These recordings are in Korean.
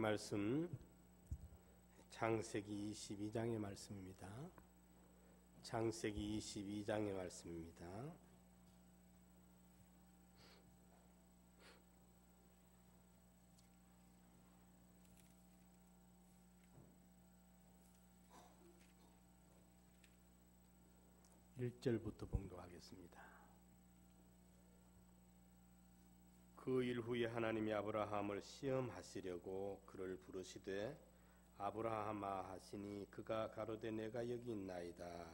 말씀 창세기 22장의 말씀입니다. 창세기 22장의 말씀입니다. (1절부터) 봉독하겠습니다. 그 일 후에 하나님이 아브라함을 시험하시려고 그를 부르시되 아브라함아 하시니 그가 가로되 내가 여기 있나이다.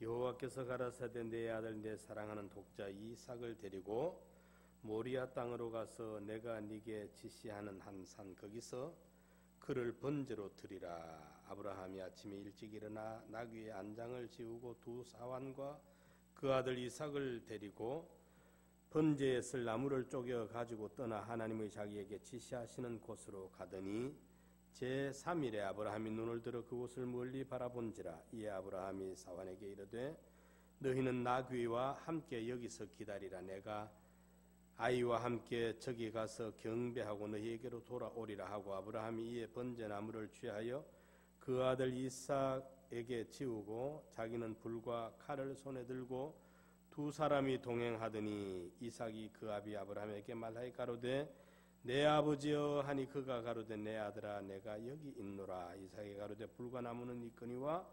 여호와께서 가라사대 내 아들 내 사랑하는 독자 이삭을 데리고 모리아 땅으로 가서 내가 네게 지시하는 한 산 거기서 그를 번제로 드리라. 아브라함이 아침에 일찍 일어나 나귀의 안장을 지우고 두 사환과 그 아들 이삭을 데리고 번제에 쓸 나무를 쪼개 가지고 떠나 하나님의 자기에게 지시하시는 곳으로 가더니 제3일에 아브라함이 눈을 들어 그곳을 멀리 바라본지라. 이에 아브라함이 사환에게 이르되 너희는 나귀와 함께 여기서 기다리라. 내가 아이와 함께 저기 가서 경배하고 너희에게로 돌아오리라 하고 아브라함이 이에 번제나무를 취하여 그 아들 이삭에게 지우고 자기는 불과 칼을 손에 들고 두 사람이 동행하더니 이삭이 그 아비 아브라함에게 말하여 가로되 내 아버지여 하니 그가 가로되 내 아들아 내가 여기 있노라. 이삭이 가로되 불과 나무는 있거니와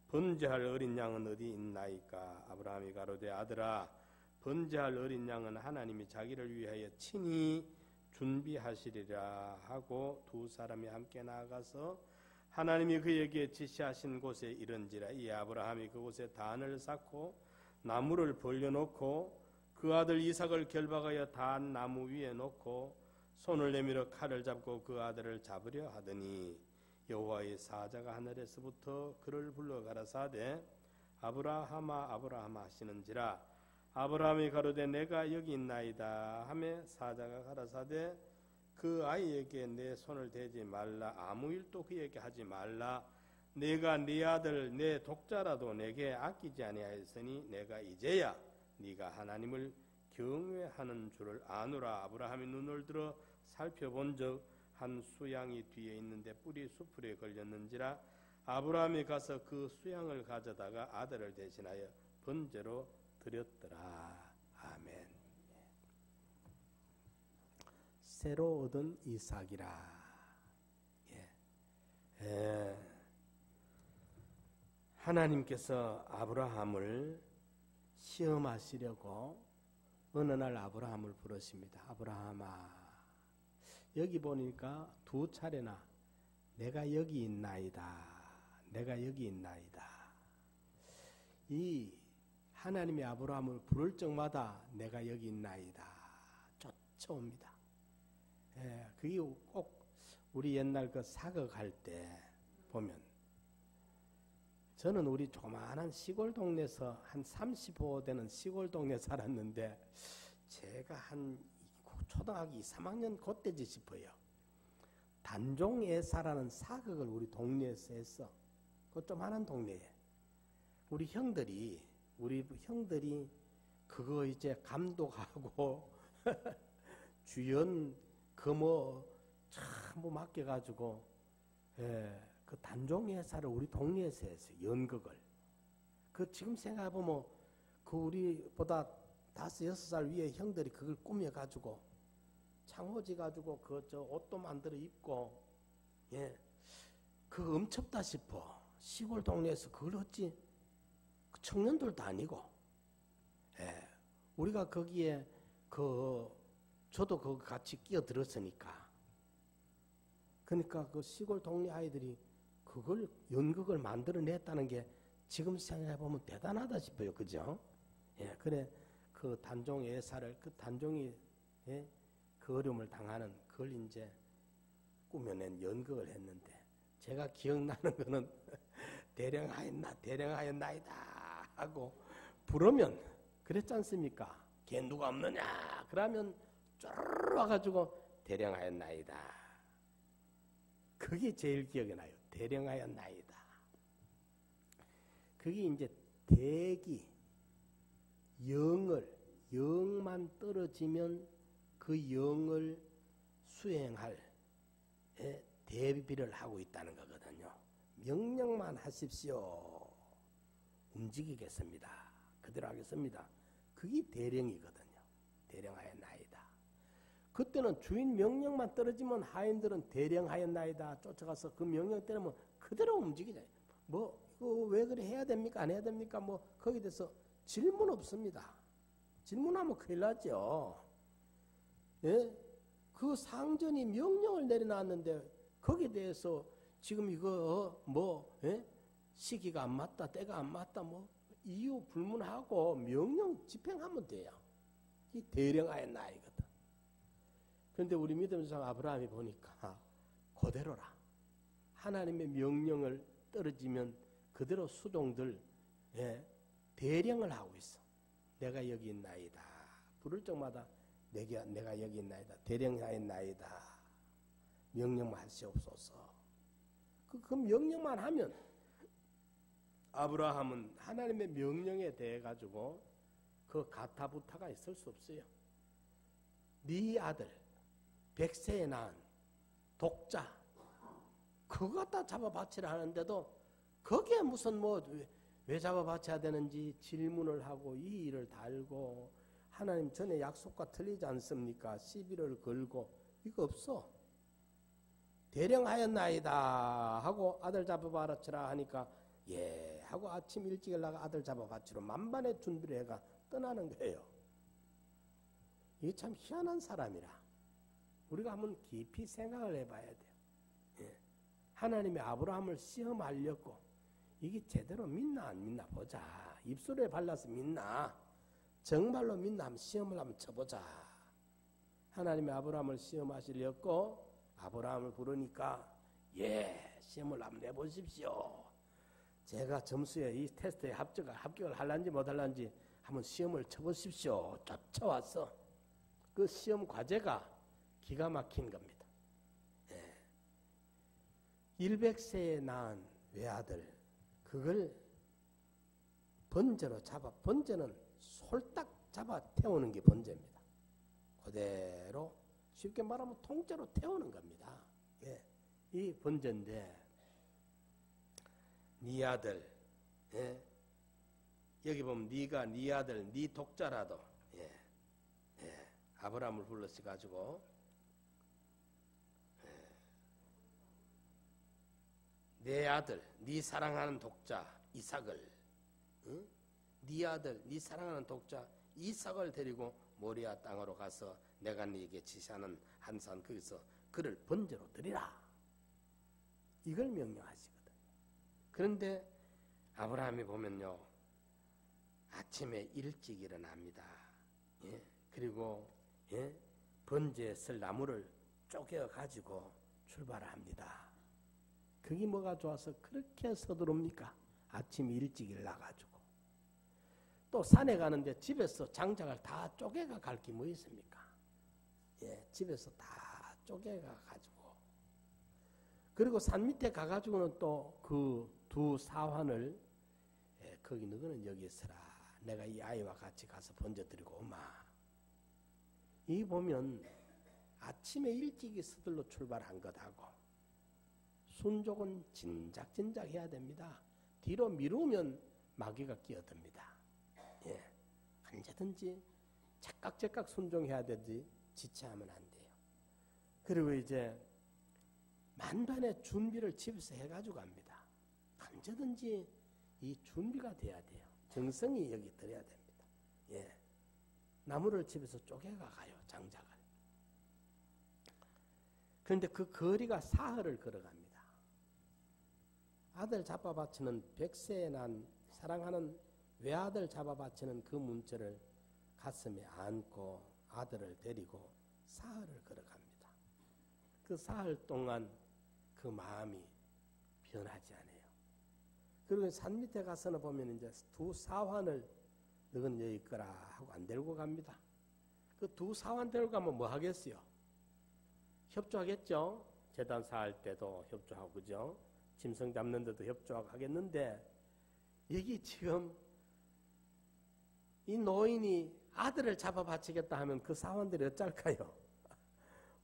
번제할 어린 양은 어디 있나이까. 아브라함이 가로되 아들아 번제할 어린 양은 하나님이 자기를 위하여 친히 준비하시리라 하고 두 사람이 함께 나아가서 하나님이 그에게 지시하신 곳에 이른지라. 이에 아브라함이 그곳에 단을 쌓고 나무를 벌려놓고 그 아들 이삭을 결박하여 단 나무 위에 놓고 손을 내밀어 칼을 잡고 그 아들을 잡으려 하더니 여호와의 사자가 하늘에서부터 그를 불러 가라사대 아브라함아 아브라함아 하시는지라. 아브라함이 가로되 내가 여기 있나이다 하매 사자가 가라사대 그 아이에게 내 손을 대지 말라. 아무 일도 그에게 하지 말라. 내가 네 아들 내 독자라도 내게 아끼지 아니하였으니 내가 이제야 네가 하나님을 경외하는 줄을 아노라. 아브라함이 눈을 들어 살펴본즉 한 수양이 뒤에 있는데 뿔이 수풀에 걸렸는지라. 아브라함이 가서 그 수양을 가져다가 아들을 대신하여 번제로 드렸더라. 아멘. 새로 얻은 이삭이라. 하나님께서 아브라함을 시험하시려고 어느 날 아브라함을 부르십니다. 아브라함아, 여기 보니까 두 차례나 내가 여기 있나이다. 내가 여기 있나이다. 이 하나님이 아브라함을 부를 적마다 내가 여기 있나이다 쫓아옵니다. 그게 꼭 우리 옛날 그 사극할 때 보면 저는 우리 조그마한 시골 동네에서 한 35 되는 시골 동네에 살았는데 제가 한 초등학교 2, 3학년 그때지 싶어요. 단종예사라는 사극을 우리 동네에서 했어. 그 조그마한 동네에. 우리 형들이 그거 이제 감독하고 주연 그뭐 전부 맡겨가지고 그 단종예사를 우리 동네에서 했어요. 연극을. 그 지금 생각해보면 그 우리보다 5, 6살 위에 형들이 그걸 꾸며가지고 창호지 가지고 그 저 옷도 만들어 입고 그거 엄청다 싶어. 시골 동네에서 그걸 어찌 그 청년들도 아니고 우리가 거기에 저도 그 같이 끼어들었으니까 그러니까 그 시골 동네 아이들이 그걸 연극을 만들어냈다는 게 지금 생각해보면 대단하다 싶어요. 그죠? 그래 그 단종 예사를 그 단종이 그 어려움을 당하는 그걸 이제 꾸며낸 연극을 했는데 제가 기억나는 거는 대령하였나이다 하고 부르면 그랬지 않습니까? 걔 누가 없느냐 그러면 쪼르르 와가지고 대령하였나이다. 그게 제일 기억에 나요. 대령하였나이다. 그게 이제 대기, 영만 떨어지면 그 영을 수행할 대비를 하고 있다는 거거든요. 명령만 하십시오. 움직이겠습니다. 그대로 하겠습니다. 그게 대령이거든요. 대령하였나이다. 그때는 주인 명령만 떨어지면 하인들은 대령하였나이다 쫓아가서 그 명령 때문에 그대로 움직이자. 뭐 이거 왜 그래 해야 됩니까? 안 해야 됩니까? 뭐 거기에 대해서 질문 없습니다. 질문하면 큰일 나죠. 예? 그 상전이 명령을 내려놨는데 거기에 대해서 지금 이거 시기가 안 맞다, 때가 안 맞다, 뭐 이유 불문하고 명령 집행하면 돼요. 이 대령하였나이거든. 그런데 우리 믿음상 아브라함이 보니까 그대로라. 하나님의 명령을 떨어지면 그대로 수종들 대령을 하고 있어. 내가 여기 있나이다. 부를 적마다 내가 여기 있나이다. 대령하였나이다. 명령만 하시옵소서. 그 명령만 하면 아브라함은 하나님의 명령에 대해 가지고 그 가타부타가 있을 수 없어요. 네 아들 100세에 낳은 독자 그거 갖다 잡아 바치라 하는데도 거기에 무슨 왜 잡아 바쳐야 되는지 질문을 하고 이 일을 달고 하나님 전에 약속과 틀리지 않습니까? 시비를 걸고 이거 없어. 대령하였나이다 하고 아들 잡아 바치라 하니까 예 하고 아침 일찍 나가 아들 잡아 바치러 만반의 준비를 해가 떠나는 거예요. 이게 참 희한한 사람이라 우리가 한번 깊이 생각을 해봐야 돼요. 예. 하나님의 아브라함을 시험하려고 이게 제대로 믿나 안 믿나 보자. 입술에 발라서 믿나 정말로 믿나 한번 시험을 한번 쳐보자. 하나님의 아브라함을 시험하시려고 아브라함을 부르니까 예 시험을 한번 내보십시오. 제가 점수에 이 테스트에 합격을 할란지 못할란지 한번 시험을 쳐보십시오. 쫓아왔어. 그 시험 과제가 기가 막힌 겁니다. 예. 100세에 낳은 외아들 그걸 번제로 잡아 번제는 솔딱 잡아 태우는 게 번제입니다. 그대로 쉽게 말하면 통째로 태우는 겁니다. 예. 이 번제인데 네 아들 여기 보면 네가 네 아들 네 독자라도 아브라함을 불러서 가지고 내 아들 네 사랑하는 독자 이삭을 네 아들 네 사랑하는 독자 이삭을 데리고 모리아 땅으로 가서 내가 네게 지시하는 한 산 거기서 그를 번제로 드리라. 이걸 명령하시거든. 그런데 아브라함이 보면요 아침에 일찍 일어납니다. 예? 그리고 번제에 쓸 나무를 쪼개 가지고 출발을 합니다. 그게 뭐가 좋아서 그렇게 서두릅니까? 아침 일찍 일어나가지고 또 산에 가는데 집에서 장작을 다 쪼개가 갈 게 뭐 있습니까? 예, 집에서 다 쪼개가 가지고 그리고 산 밑에 가가지고는 또 그 두 사환을 거기 너는 여기 있어라. 내가 이 아이와 같이 가서 번져드리고 오마. 이 보면 아침에 일찍이 서둘러 출발한 것하고 순종은 진작진작 해야 됩니다. 뒤로 미루면 마귀가 끼어듭니다. 예, 언제든지 제깍제깍 순종해야 되지 지체하면 안 돼요. 그리고 이제 만반의 준비를 집에서 해가지고 갑니다. 언제든지 이 준비가 돼야 돼요. 정성이 여기 들어야 됩니다. 예, 나무를 집에서 쪼개가 가요. 장작을. 그런데 그 거리가 사흘을 걸어갑니다. 아들 잡아 바치는 100세에 난 사랑하는 외아들 잡아 바치는 그 문자를 가슴에 안고 아들을 데리고 사흘을 걸어갑니다. 그 사흘 동안 그 마음이 변하지 않아요. 그리고 산 밑에 가서는 보면 이제 두 사환을 너는 여기 있거라 하고 안 데리고 갑니다. 그 두 사환 데리고 가면 뭐 하겠어요? 협조하겠죠? 제단 사할 때도 협조하고, 그죠? 짐승 잡는 데도 협조하고 하겠는데, 여기 지금 이 노인이 아들을 잡아 바치겠다 하면 그 사환들이 어쩔까요?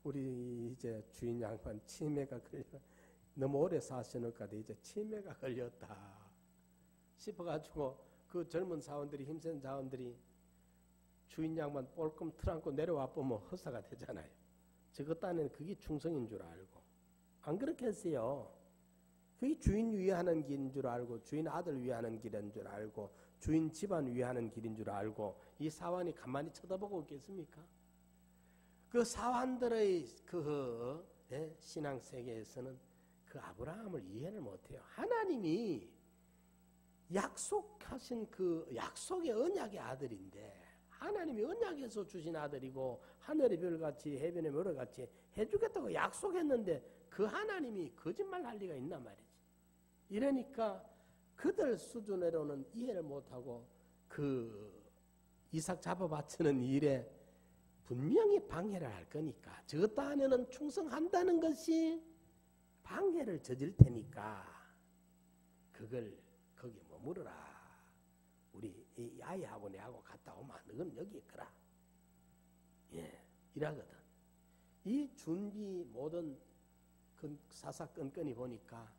우리 이제 주인 양반 치매가 걸려 너무 오래 사시니까 이제 치매가 걸렸다 싶어가지고 그 젊은 사원들이 힘센 사원들이 주인 양반 뻘끔 틀안고 내려와 보면 허사가 되잖아요. 저것 딴에는 그게 충성인 줄 알고 안 그렇게 했어요. 그게 주인 위하는 길인 줄 알고 주인 아들 위하는 길인 줄 알고 주인 집안 위하는 길인 줄 알고 이 사환이 가만히 쳐다보고 있겠습니까? 그 사환들의 그 신앙 세계에서는 그 아브라함을 이해를 못해요. 하나님이 약속하신 그 약속의 언약의 아들인데 하나님이 언약에서 주신 아들이고 하늘의 별같이 해변의 모래같이 해주겠다고 약속했는데 그 하나님이 거짓말할 리가 있나 말이지. 이러니까 그들 수준으로는 이해를 못하고 그 이삭 잡아 바치는 일에 분명히 방해를 할 거니까 저것 안에는 충성한다는 것이 방해를 저질 테니까 그걸 거기 머무르라. 우리 이 아이하고 내하고 갔다 오면 너는 여기 있거라. 이라거든. 이 준비 모든 그 사사건건이 보니까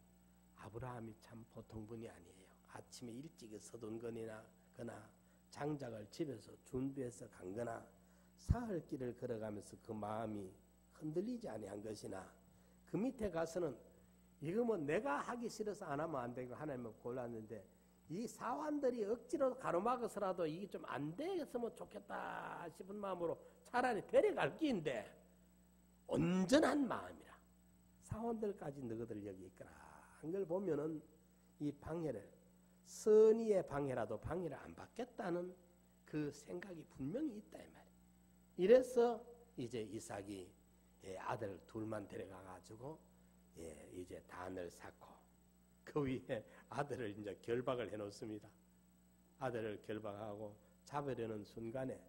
아브라함이 참 보통 분이 아니에요. 아침에 일찍 서둔거나 장작을 집에서 준비해서 간거나 사흘길을 걸어가면서 그 마음이 흔들리지 아니한 것이나 그 밑에 가서는 이거 뭐 내가 하기 싫어서 안 하면 안 되고 하나님은 골랐는데 이 사환들이 억지로 가로막아서라도 이게 좀 안 되겠으면 좋겠다 싶은 마음으로 차라리 데려갈 끼인데 온전한 마음이라 사환들까지 너희들 여기 있거라 한 걸 보면은 이 방해를 선의의 방해라도 방해를 안 받겠다는 그 생각이 분명히 있다 이 말이에요. 이래서 이제 이삭이 아들 둘만 데려가 가지고 이제 단을 쌓고 그 위에 아들을 이제 결박을 해 놓습니다. 아들을 결박하고 잡으려는 순간에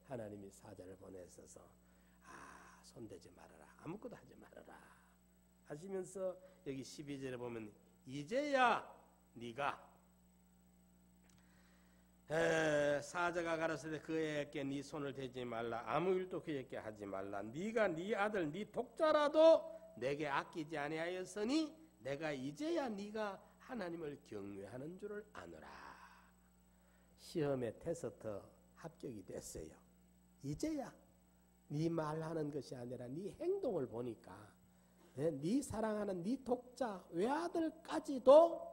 하나님이 사자를 보내셔서 손대지 말아라. 아무것도 하지 말아라. 하시면서 여기 12절에 보면 이제야 네가 사자가 가라사대 그에게 네 손을 대지 말라. 아무 일도 그에게 하지 말라. 네가 네 아들 네 독자라도 내게 아끼지 아니하였으니 내가 이제야 네가 하나님을 경외하는 줄을 아노라. 시험의 테스트 합격이 됐어요. 이제야 네 말하는 것이 아니라 네 행동을 보니까 네 사랑하는 네 독자 외아들까지도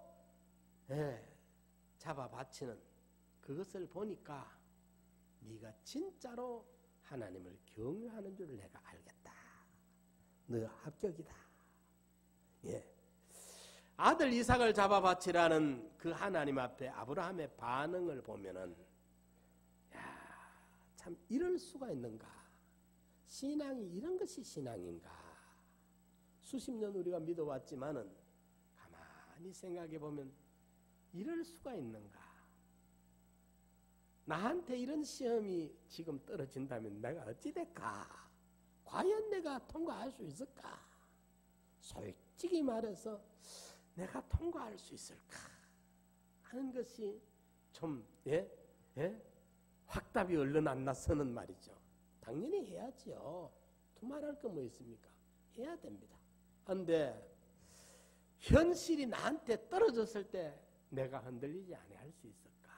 잡아 바치는 그것을 보니까 네가 진짜로 하나님을 경외하는 줄을 내가 알겠다. 너 합격이다. 아들 이삭을 잡아 바치라는 그 하나님 앞에 아브라함의 반응을 보면은 참 이럴 수가 있는가? 신앙이 이런 것이 신앙인가? 수십 년 우리가 믿어왔지만은 가만히 생각해 보면 이럴 수가 있는가? 나한테 이런 시험이 지금 떨어진다면 내가 어찌 될까? 과연 내가 통과할 수 있을까? 솔직히 말해서 내가 통과할 수 있을까? 하는 것이 좀 확답이 얼른 안 나서는 말이죠. 당연히 해야지요. 두말할 거 뭐 있습니까? 해야 됩니다. 그런데 현실이 나한테 떨어졌을 때 내가 흔들리지 아니할 수 있을까?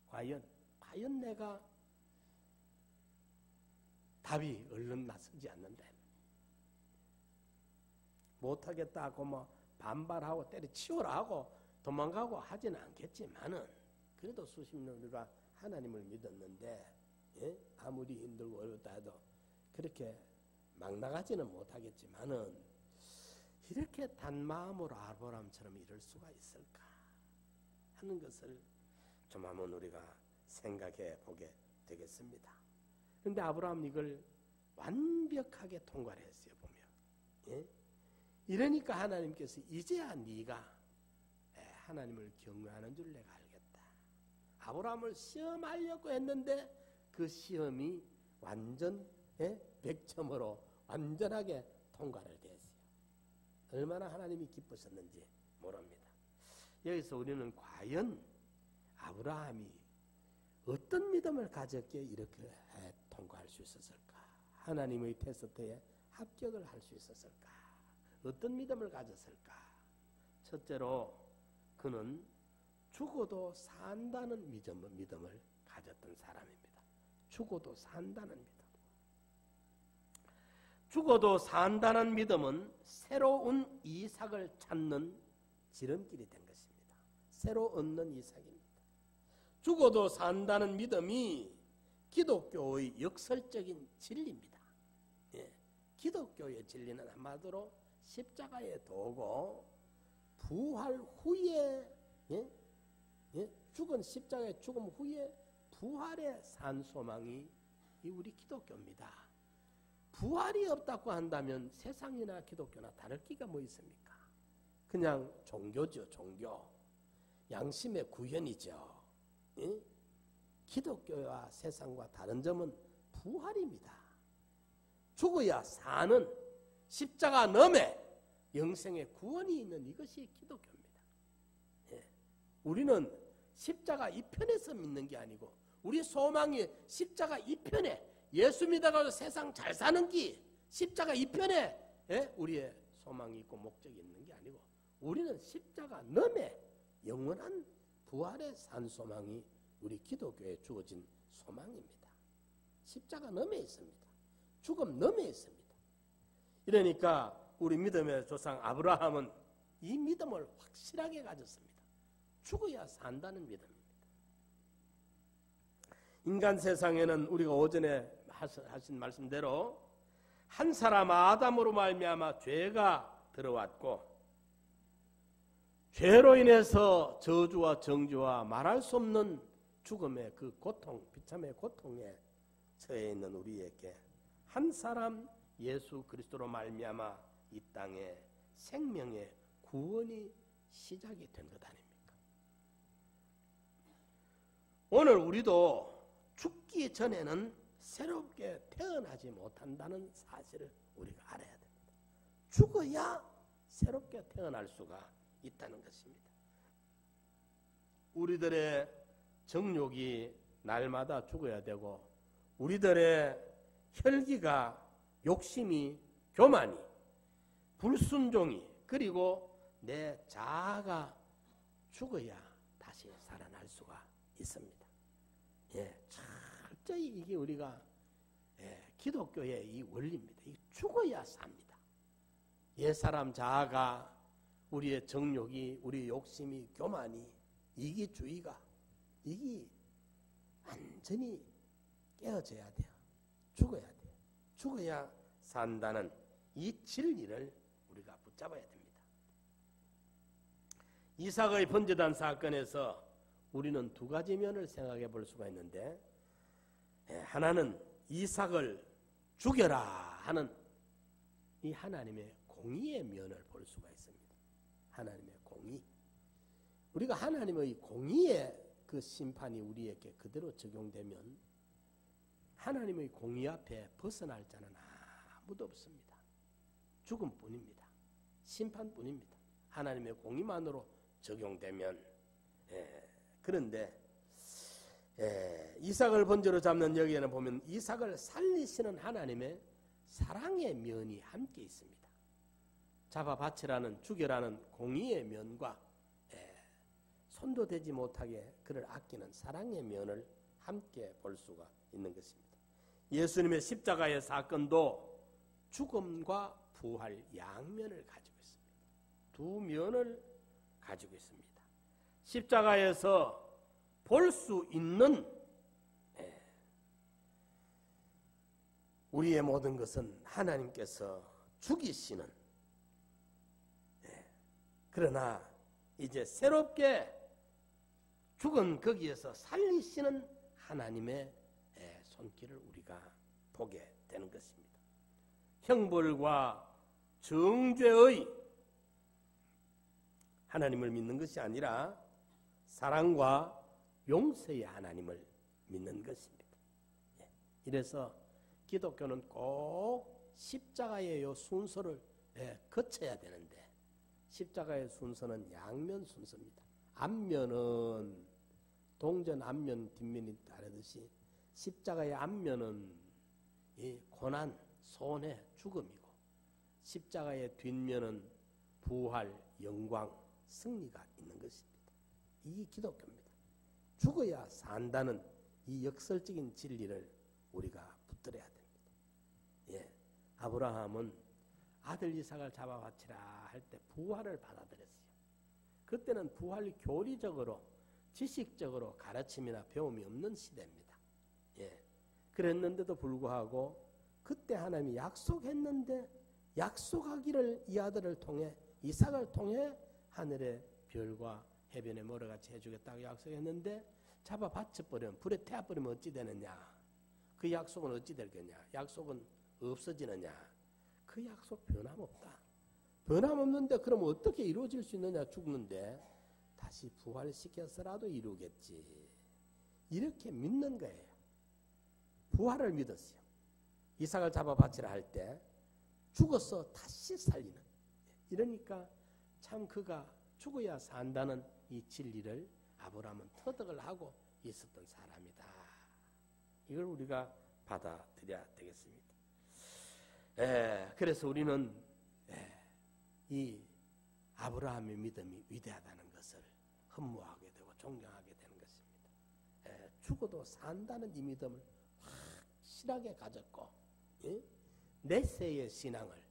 과연 내가 답이 얼른 나서지 않는다. 못하겠다 하고 뭐 반발하고 때려치우라 하고 도망가고 하지는 않겠지만은 그래도 수십 년 우리가 하나님을 믿었는데 아무리 힘들고 어렵다 해도 그렇게 막 나가지는 못하겠지만은 이렇게 단마음으로 아브라함처럼 이럴 수가 있을까 하는 것을 좀 한번 우리가 생각해 보게 되겠습니다. 그런데 아브라함 이걸 완벽하게 통과를 했어요. 보면 이러니까 하나님께서 이제야 네가 하나님을 경외하는 줄 내가 알겠다. 아브라함을 시험하려고 했는데 그 시험이 완전 100점으로 완전하게 통과를 됐어요. 얼마나 하나님이 기쁘셨는지 모릅니다. 여기서 우리는 과연 아브라함이 어떤 믿음을 가졌기에 이렇게 통과할 수 있었을까 하나님의 테스트에 합격을 할 수 있었을까? 어떤 믿음을 가졌을까? 첫째로 그는 죽어도 산다는 믿음을 가졌던 사람입니다. 죽어도 산다는 믿음. 죽어도 산다는 믿음은 새로운 이삭을 찾는 지름길이 된 것입니다. 새로 얻는 이삭입니다. 죽어도 산다는 믿음이 기독교의 역설적인 진리입니다. 예, 기독교의 진리는 한마디로 십자가의 도고 부활 후에 죽은 십자가의 죽음 후에 부활의 산 소망이 우리 기독교입니다. 부활이 없다고 한다면 세상이나 기독교나 다를 기가 뭐 있습니까? 그냥 종교죠, 종교. 양심의 구현이죠. 예? 기독교와 세상과 다른 점은 부활입니다. 죽어야 사는 십자가 너머에 영생의 구원이 있는 이것이 기독교입니다. 예. 우리는 십자가 이편에서 믿는 게 아니고 우리 소망이 십자가 이편에 예수 믿어가지고 세상 잘 사는 기 십자가 이편에 우리의 소망이 있고 목적이 있는 게 아니고 우리는 십자가 너머에 영원한 부활의 산 소망이 우리 기독교에 주어진 소망입니다. 십자가 너머에 있습니다. 죽음 너머에 있습니다. 이러니까 우리 믿음의 조상 아브라함은 이 믿음을 확실하게 가졌습니다. 죽어야 산다는 믿음입니다. 인간 세상에는 우리가 오전에 하신 말씀대로 한 사람 아담으로 말미암아 죄가 들어왔고 죄로 인해서 저주와 정죄와 말할 수 없는 죽음의 그 고통, 비참의 고통에 처해 있는 우리에게 한 사람 예수 그리스도로 말미암아 이 땅에 생명의 구원이 시작이 된 것 아닙니까? 오늘 우리도 죽기 전에는 새롭게 태어나지 못한다는 사실을 우리가 알아야 됩니다. 죽어야 새롭게 태어날 수가 있다는 것입니다. 우리들의 정욕이 날마다 죽어야 되고 우리들의 혈기가 욕심이 교만이 불순종이 그리고 내 자아가 죽어야 다시 살아날 수가 있습니다. 예, 철저히 이게 우리가 기독교의 이 원리입니다. 이 죽어야 삽니다. 옛사람 자아가 우리의 정욕이 우리의 욕심이 교만이 이기주의가 이게 완전히 깨어져야 돼요. 죽어야 돼요. 죽어야 산다는 이 진리를 우리가 붙잡아야 됩니다. 이삭의 번제단 사건에서 우리는 두 가지 면을 생각해 볼 수가 있는데 하나는 이삭을 죽여라 하는 이 하나님의 공의의 면을 볼 수가 있습니다. 하나님의 공의. 우리가 하나님의 공의의 그 심판이 우리에게 그대로 적용되면 하나님의 공의 앞에 벗어날 자는 아무도 없습니다. 죽음뿐입니다. 심판뿐입니다. 하나님의 공의만으로 적용되면 그런데 이삭을 번제로 잡는 여기에는 보면 이삭을 살리시는 하나님의 사랑의 면이 함께 있습니다. 잡아 바치라는 죽여라는 공의의 면과 손도 대지 못하게 그를 아끼는 사랑의 면을 함께 볼 수가 있는 것입니다. 예수님의 십자가의 사건도 죽음과 부활 양면을 가지고 있습니다. 두 면을 가지고 있습니다. 십자가에서 볼 수 있는 우리의 모든 것은 하나님께서 죽이시는 그러나 이제 새롭게 죽은 거기에서 살리시는 하나님의 손길을 우리가 보게 되는 것입니다. 형벌과 정죄의 하나님을 믿는 것이 아니라 사랑과 용서의 하나님을 믿는 것입니다. 이래서 기독교는 꼭 십자가의 요 순서를 거쳐야 되는데 십자가의 순서는 양면 순서입니다. 앞면은 동전 앞면 뒷면이 다르듯이 십자가의 앞면은 이 고난, 손해, 죽음이고 십자가의 뒷면은 부활, 영광, 승리가 있는 것입니다. 이 기독교입니다. 죽어야 산다는 이 역설적인 진리를 우리가 붙들어야 됩니다. 예, 아브라함은 아들 이삭을 잡아 바치라 할 때 부활을 받아들였어요. 그때는 부활이 교리적으로 지식적으로 가르침이나 배움이 없는 시대입니다. 예, 그랬는데도 불구하고 그때 하나님이 약속했는데 약속하기를 이 아들을 통해 이삭을 통해 하늘의 별과 해변의 모래같이 해주겠다고 약속했는데 잡아 바쳐버리면 불에 태워버리면 어찌 되느냐. 그 약속은 어찌 될 거냐. 약속은 없어지느냐. 그 약속 변함없다. 변함없는데 그럼 어떻게 이루어질 수 있느냐. 죽는데 다시 부활시켜서라도 이루겠지. 이렇게 믿는 거예요. 부활을 믿었어요. 이삭을 잡아 바치라 할 때 죽어서 다시 살리는. 이러니까 참 그가 죽어야 산다는 이 진리를 아브라함은 터득을 하고 있었던 사람이다. 이걸 우리가 받아들여야 되겠습니다. 그래서 우리는 이 아브라함의 믿음이 위대하다는 것을 흠모하게 되고 존경하게 되는 것입니다. 죽어도 산다는 이 믿음을 확실하게 가졌고 내세의 신앙을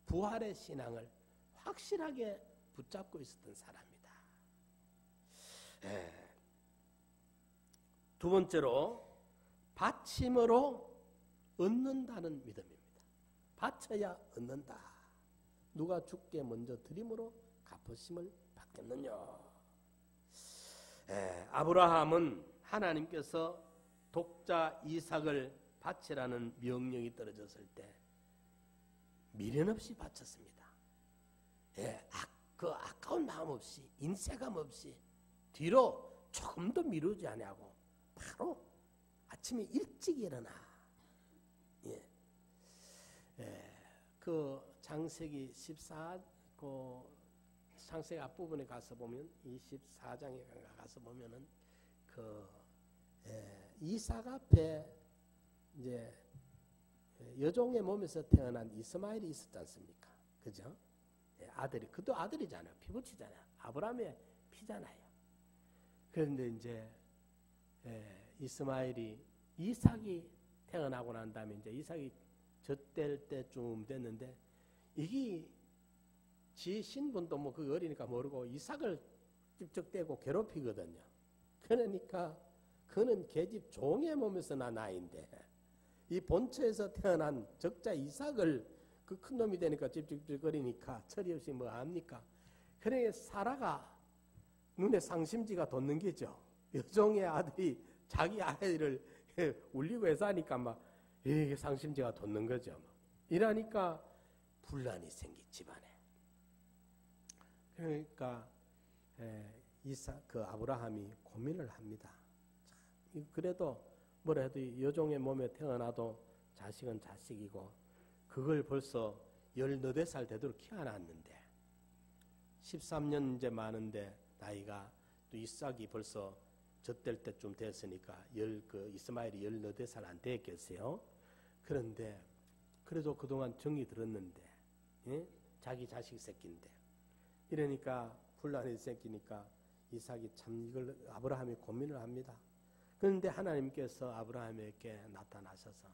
부활의 신앙을 확실하게 붙잡고 있었던 사람이다. 두 번째로 바침으로 얻는다는 믿음입니다. 바쳐야 얻는다. 누가 주께 먼저 드림으로 갚으심을 받겠느냐. 아브라함은 하나님께서 독자 이삭을 바치라는 명령이 떨어졌을 때 미련 없이 바쳤습니다. 그 아까운 마음 없이 인색감 없이 뒤로 조금도 미루지 아니하고 바로 아침에 일찍 일어나. 그 창세기 14, 창세기 앞부분에 가서 보면 24장에 가서 보면은 이삭 앞에 이제 여종의 몸에서 태어난 이스마엘이 있었지 않습니까? 그죠? 아들이, 그도 아들이잖아요. 피부치잖아요. 아브라함의 피잖아요. 그런데 이제 이삭이 태어나고 난 다음에 이제 이삭이 젖될 때쯤 됐는데 이게 지 신분도 뭐 그 어리니까 모르고 이삭을 찝쩍대고 괴롭히거든요. 그러니까 그는 계집 종의 몸에서 난 아이인데 이 본처에서 태어난 적자 이삭을 그 큰 놈이 되니까 찝찝거리니까 처리 없이 뭐 합니까? 그래 사라가 눈에 상심지가 돋는 게죠. 여종의 아들이 자기 아이를 울리고 해서 하니까 막 이게 상심지가 돋는 거죠. 이러니까 분란이 생기 집안에. 그러니까 그 아브라함이 고민을 합니다. 그래도 뭐라 해도 여종의 몸에 태어나도 자식은 자식이고 그걸 벌써 14살 되도록 키워놨는데 13년 이제 많은데 나이가 또 이삭이 벌써 젖될 때쯤 됐으니까 이스마엘이 14살 안 됐겠어요. 그런데 그래도 그동안 정이 들었는데 자기 자식 새끼인데 이러니까 분란이 생기니까 이삭이 참 이걸 아브라함이 고민을 합니다. 그런데 하나님께서 아브라함에게 나타나셔서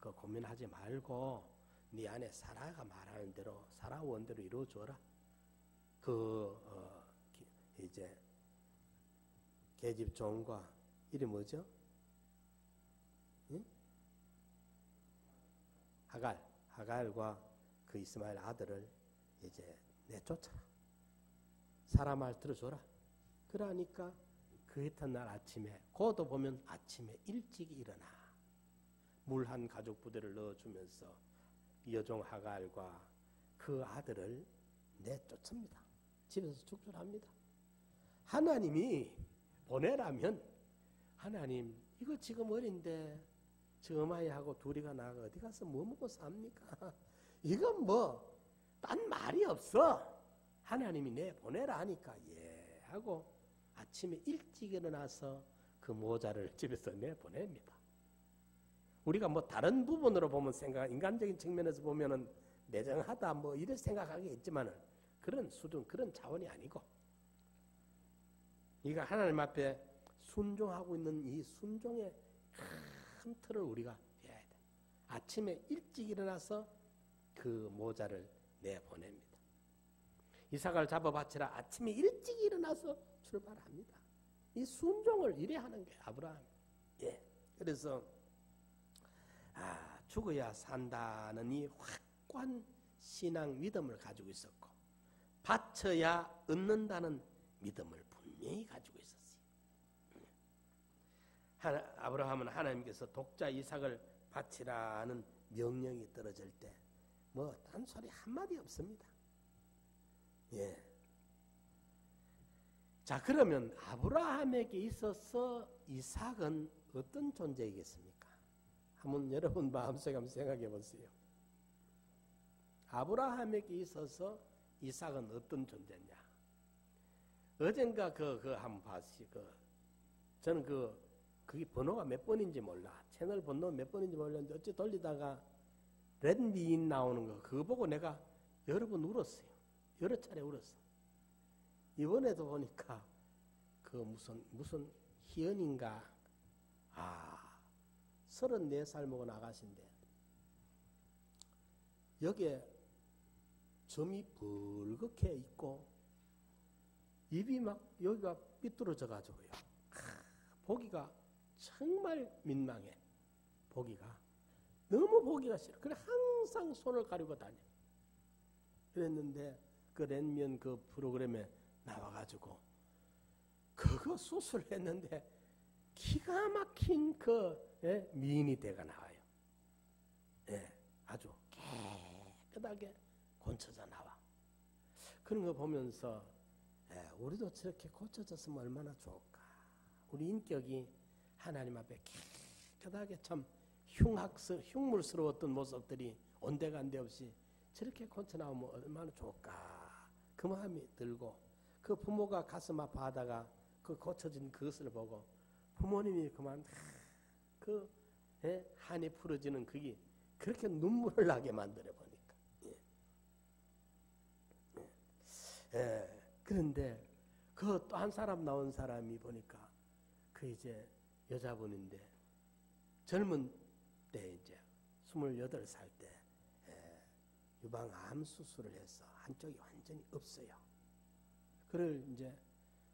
그 고민하지 말고 네 안에 사라가 말하는 대로 사라 원대로 이루어줘라. 이제 계집 종과 이름이 뭐죠? 하갈과 그 이스마엘 아들을 이제 내쫓아라. 사라 말 들어줘라. 그러니까 그 이튿날 아침에 그것도 보면 아침에 일찍 일어나 물 한 가죽 부대를 넣어주면서 여종 하갈과 그 아들을 내쫓습니다. 집에서 죽줄합니다. 하나님이 보내라면 하나님 이거 지금 어린데 저 어마이하고 둘이가 나가 어디 가서 뭐 먹고 삽니까? 이건 뭐 딴 말이 없어. 하나님이 내보내라 하니까 예 하고 아침에 일찍 일어나서 그 모자를 집에서 내보냅니다. 우리가 뭐 다른 부분으로 보면 인간적인 측면에서 보면은 내정하다 뭐 이래 생각하겠지만은 그런 수준, 그런 차원이 아니고, 이가 하나님 앞에 순종하고 있는 이 순종의 큰 틀을 우리가 해야 돼. 아침에 일찍 일어나서 그 모자를 내보냅니다. 이삭을 잡아 바치라. 아침에 일찍 일어나서 출발합니다. 이 순종을 이래 하는 게 아브라함. 예. 그래서 죽어야 산다는 이 확고한 신앙 믿음을 가지고 있었고, 바쳐야 얻는다는 믿음을 분명히 가지고 있었어요. 아브라함은 하나님께서 독자 이삭을 바치라는 명령이 떨어질 때 뭐 딴소리 한마디 없습니다. 예. 자, 그러면 아브라함에게 있어서 이삭은 어떤 존재이겠습니까? 한번 여러분 마음속에 한번 생각해 보세요. 아브라함에게 있어서 이삭은 어떤 존재냐? 어젠가 한번 봤어요. 저는 그게 번호가 몇 번인지 몰라. 채널 번호 몇 번인지 몰랐는데 어찌 돌리다가 렌미인 나오는 거 그거 보고 내가 여러 번 울었어요. 여러 차례 울었어. 이번에도 보니까 무슨 희연인가 34살 먹은 아가씨인데 여기에 점이 붉게 있고 입이 막 여기가 삐뚤어져 가지고요. 보기가 정말 민망해. 보기가 너무 보기가 싫어. 그래 항상 손을 가리고 다녀. 그랬는데 그 렌면 그 프로그램에 나와가지고 그거 수술했는데 기가 막힌 미인이 돼가 나와요. 예, 아주 깨끗하게 고쳐져 나와. 그런 거 보면서 우리도 저렇게 고쳐졌으면 얼마나 좋을까. 우리 인격이 하나님 앞에 깨끗하게 참 흉물스러웠던 모습들이 온데간데 없이 저렇게 고쳐 나오면 얼마나 좋을까. 그 마음이 들고, 그 부모가 가슴 아파하다가 그 고쳐진 그것을 보고 부모님이 그만 한이 풀어지는 그게 그렇게 눈물을 나게 만들어 보니까. 그런데 그 또 한 사람 나온 사람이 보니까 그 이제 여자분인데 젊은 때 이제 28살 때 유방암 수술을 해서 한쪽이 완전히 없어요.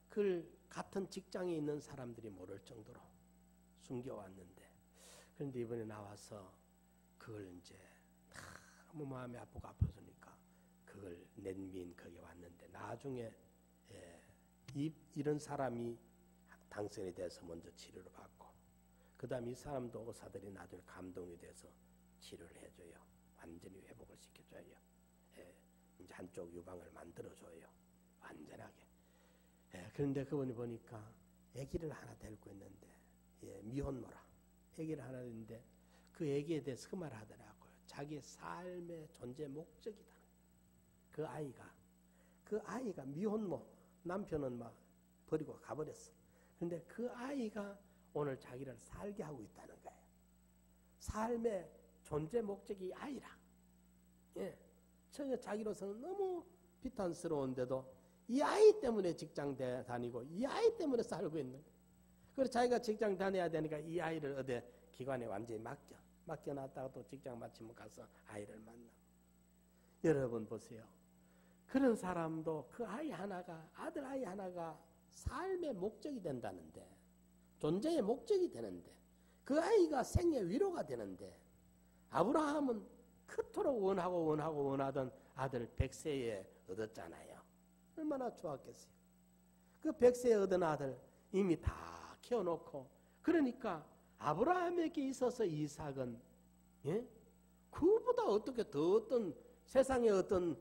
그걸 같은 직장에 있는 사람들이 모를 정도로 숨겨왔는데, 그런데 이번에 나와서 그걸 이제 너무 마음이 아프니까 그걸 낸민 거기 왔는데, 나중에 이런 사람이 당선이 돼서 먼저 치료를 받고, 그 다음에 이 사람도 의사들이 나중에 감동이 돼서 치료를 해줘요. 완전히 회복을 시켜줘요. 이제 한쪽 유방을 만들어줘요. 완전하게. 그런데 그분이 보니까 아기를 하나 데리고 있는데, 미혼모라. 아기를 하나 있는데 그 아기에 대해서 그 말 하더라고요. 자기의 삶의 존재 목적이다. 그 아이가 미혼모, 남편은 막 버리고 가버렸어. 그런데 그 아이가 오늘 자기를 살게 하고 있다는 거예요. 삶의 존재 목적이 아이라. 자기로서는 너무 비탄스러운데도 이 아이 때문에 직장 다니고 이 아이 때문에 살고 있는 거예요. 그래서 자기가 직장 다녀야 되니까 이 아이를 어디 기관에 완전히 맡겨놨다가 또 직장 마치면 가서 아이를 만나고. 여러분 보세요. 그런 사람도 그 아이 하나가, 아들 아이 하나가 삶의 목적이 된다는데, 존재의 목적이 되는데, 그 아이가 생의 위로가 되는데, 아브라함은 그토록 원하던 아들 100세에 얻었잖아요. 얼마나 좋았겠어요. 그 100세에 얻은 아들 이미 다 키워놓고, 그러니까 아브라함에게 있어서 이삭은 그보다 어떻게 더 어떤 세상에 어떤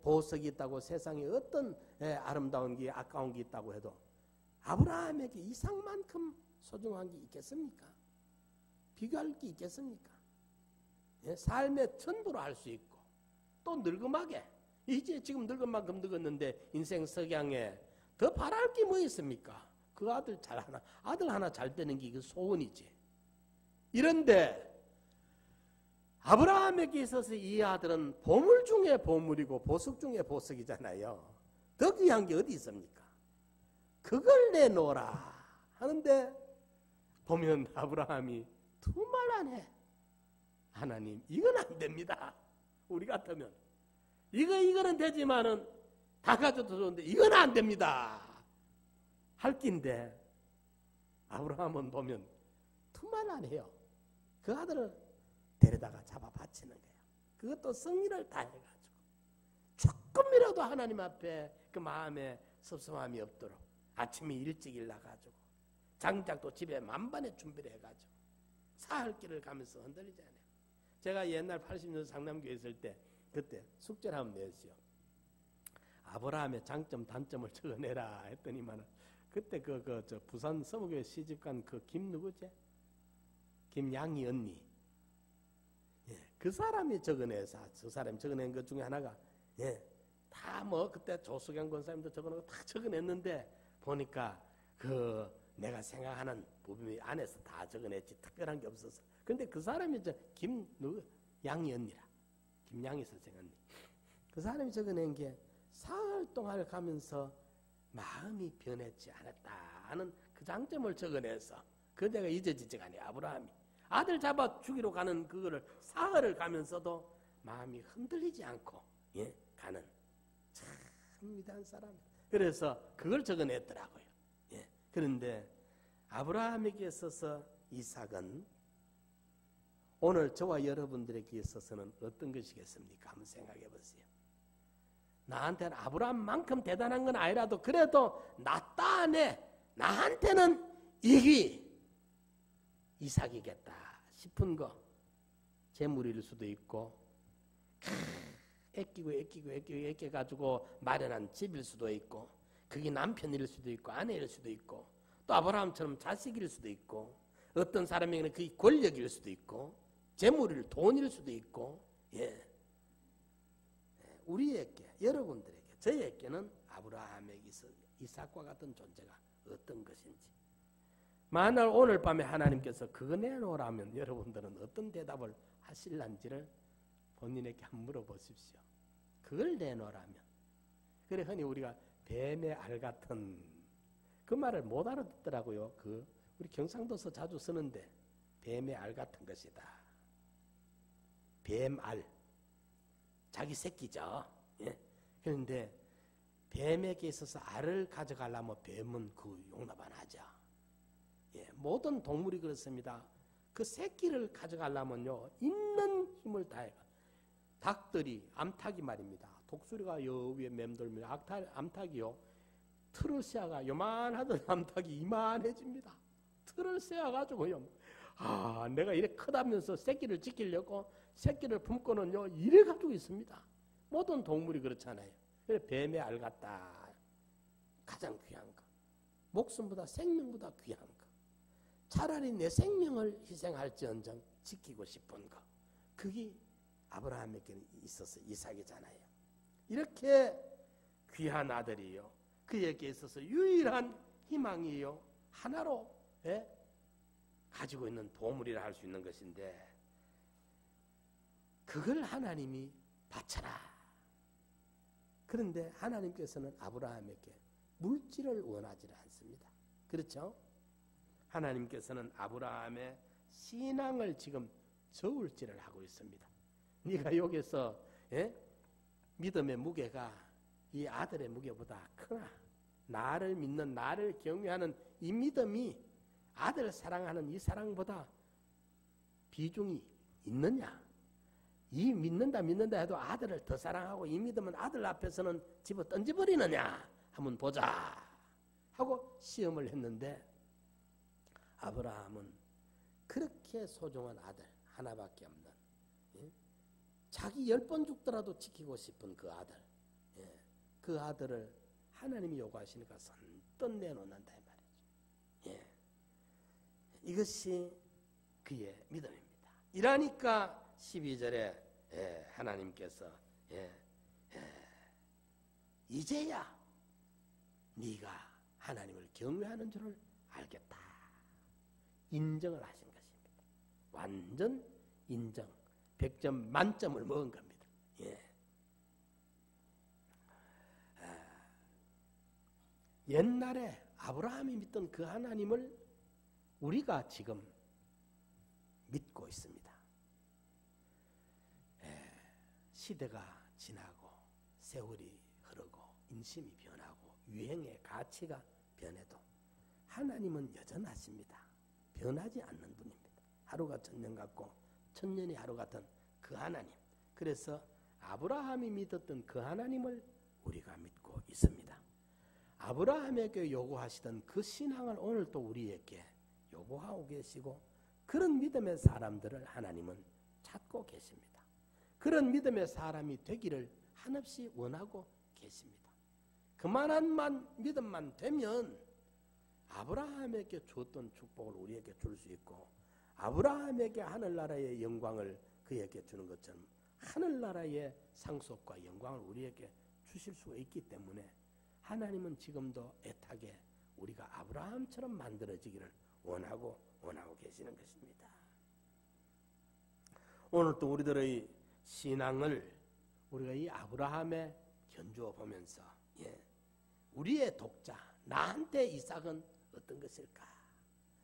보석이 있다고, 세상에 어떤 아름다운 게 아까운 게 있다고 해도 아브라함에게 이삭만큼 소중한 게 있겠습니까? 비교할 게 있겠습니까? 삶의 전부로 할 수 있고, 또 늙음하게, 이제 지금 늙은 만큼 늙었는데 인생 석양에 더 바랄 게 뭐 있습니까? 그 아들 하나 잘 되는 게 그 소원이지. 이런데 아브라함에게 있어서 이 아들은 보물 중에 보물이고 보석 중에 보석이잖아요. 더 귀한 게 어디 있습니까? 그걸 내놓으라 하는데 보면 아브라함이 두말 안 해. 하나님, 이건 안 됩니다. 우리 같으면 이거는 되지만은 다 가져도 좋은데 이건 안 됩니다 할 낀데, 아브라함은 보면 두말 안 해요. 그 아들을 데려다가 잡아 바치는 거예요. 그것도 성의를 다해가지고 조금이라도 하나님 앞에 그 마음에 섭섭함이 없도록 아침에 일찍 일나가지고 장작도 집에 만반에 준비를 해가지고 사흘 길을 가면서 흔들리지 않아요. 제가 옛날 80년 상남교회 있을 때 그때 숙제를 한번 냈어요. 아브라함의 장점 단점을 적어내라 했더니만 그때 저 부산 서무교회 시집간 그 김 누구지? 김양희 언니. 예, 그 사람이 적어내서 저 사람이 적어낸 것 중에 하나가, 예, 다 뭐 그때 조수경 권사님도 적어놓고 다 적어냈는데 보니까 그 내가 생각하는 부분이 안에서 다 적어냈지 특별한 게 없어서. 근데 그 사람이 양희 언니라, 김양희 선생 언니. 그 사람이 적어낸 게 사흘 동안 가면서 마음이 변했지 않았다 하는 그 장점을 적어내서, 그 내가 잊어지지가 않아요. 아브라함이 아들 잡아 죽이러 가는 그거를 사흘을 가면서도 마음이 흔들리지 않고, 예, 가는 참 위대한 사람. 그래서 그걸 적어냈더라고요. 예. 그런데 아브라함에게 있어서 이삭은 오늘 저와 여러분들에게 있어서는 어떤 것이겠습니까? 한번 생각해 보세요. 나한테는 아브라함만큼 대단한 건 아니라도 그래도 나 딴에 나한테는 이게 이삭이겠다 싶은 거, 재물일 수도 있고 애끼고 마련한 집일 수도 있고, 그게 남편일 수도 있고 아내일 수도 있고, 또 아브라함처럼 자식일 수도 있고, 어떤 사람에게는 그게 권력일 수도 있고 재물일 돈일 수도 있고, 예, 우리에게, 여러분들에게, 저에게는 아브라함에게 있어 이삭과 같은 존재가 어떤 것인지, 만일 오늘 밤에 하나님께서 그거 내놓으라면 여러분들은 어떤 대답을 하실란지를 본인에게 한번 물어보십시오. 그걸 내놓으라면. 그래 흔히 우리가 뱀의 알 같은, 그 말을 못 알아듣더라고요. 우리 경상도서 자주 쓰는데 뱀의 알 같은 것이다. 뱀알, 자기 새끼죠. 예. 그런데 뱀에게 있어서 알을 가져가려면 뱀은 그 용납 안 하죠. 예, 모든 동물이 그렇습니다. 그 새끼를 가져가려면요, 있는 힘을 다해. 닭들이, 암탉이 말입니다. 독수리가 여 위에 맴돌면 암탉이요, 틀을 씌어가 요만하던 암탉이 이만해집니다. 틀을 씌어가지고요, 내가 이래 크다면서 새끼를 지키려고 새끼를 품고는요 이래 가지고 있습니다. 모든 동물이 그렇잖아요. 그래 뱀의 알 같다. 가장 귀한 거, 목숨보다 생명보다 귀한 거, 차라리 내 생명을 희생할지언정 지키고 싶은 거, 그게 아브라함에게 있어서 이삭이잖아요. 이렇게 귀한 아들이요, 그에게 있어서 유일한 희망이요, 하나로, 예? 가지고 있는 보물이라 할 수 있는 것인데, 그걸 하나님이 바쳐라. 그런데 하나님께서는 아브라함에게 물질을 원하지 않습니다. 그렇죠? 하나님께서는 아브라함의 신앙을 지금 저울질을 하고 있습니다. 네가 여기서, 예? 믿음의 무게가 이 아들의 무게보다 크나? 나를 믿는, 나를 경외하는 이 믿음이 아들을 사랑하는 이 사랑보다 비중이 있느냐? 이 믿는다 해도 아들을 더 사랑하고 이 믿음은 아들 앞에서는 집어 던져버리느냐? 한번 보자 하고 시험을 했는데, 아브라함은 그렇게 소중한 아들 하나밖에 없는, 예? 자기 10번 죽더라도 지키고 싶은 그 아들, 예? 그 아들을 하나님이 요구하시니까 선뜻 내놓는다 이 말이죠. 예. 이것이 그의 믿음입니다. 이러니까 12절에 하나님께서 이제야 네가 하나님을 경외하는 줄을 알겠다 인정을 하신 것입니다. 완전 인정, 100점 만점을 먹은 겁니다. 예. 옛날에 아브라함이 믿던 그 하나님을 우리가 지금 믿고 있습니다. 시대가 지나고 세월이 흐르고 인심이 변하고 유행의 가치가 변해도 하나님은 여전하십니다. 변하지 않는 분입니다. 하루가 천년 같고 천년이 하루 같은 그 하나님. 그래서 아브라함이 믿었던 그 하나님을 우리가 믿고 있습니다. 아브라함에게 요구하시던 그 신앙을 오늘 또 우리에게 요구하고 계시고 그런 믿음의 사람들을 하나님은 찾고 계십니다. 그런 믿음의 사람이 되기를 한없이 원하고 계십니다. 그만한 믿음만 되면 아브라함에게 줬던 축복을 우리에게 줄 수 있고 아브라함에게 하늘나라의 영광을 그에게 주는 것처럼 하늘나라의 상속과 영광을 우리에게 주실 수가 있기 때문에 하나님은 지금도 애타게 우리가 아브라함처럼 만들어지기를 원하고 계시는 것입니다. 오늘 또 우리들의 신앙을 우리가 이 아브라함에 견주어 보면서 우리의 독자 나한테 이삭은 어떤 것일까?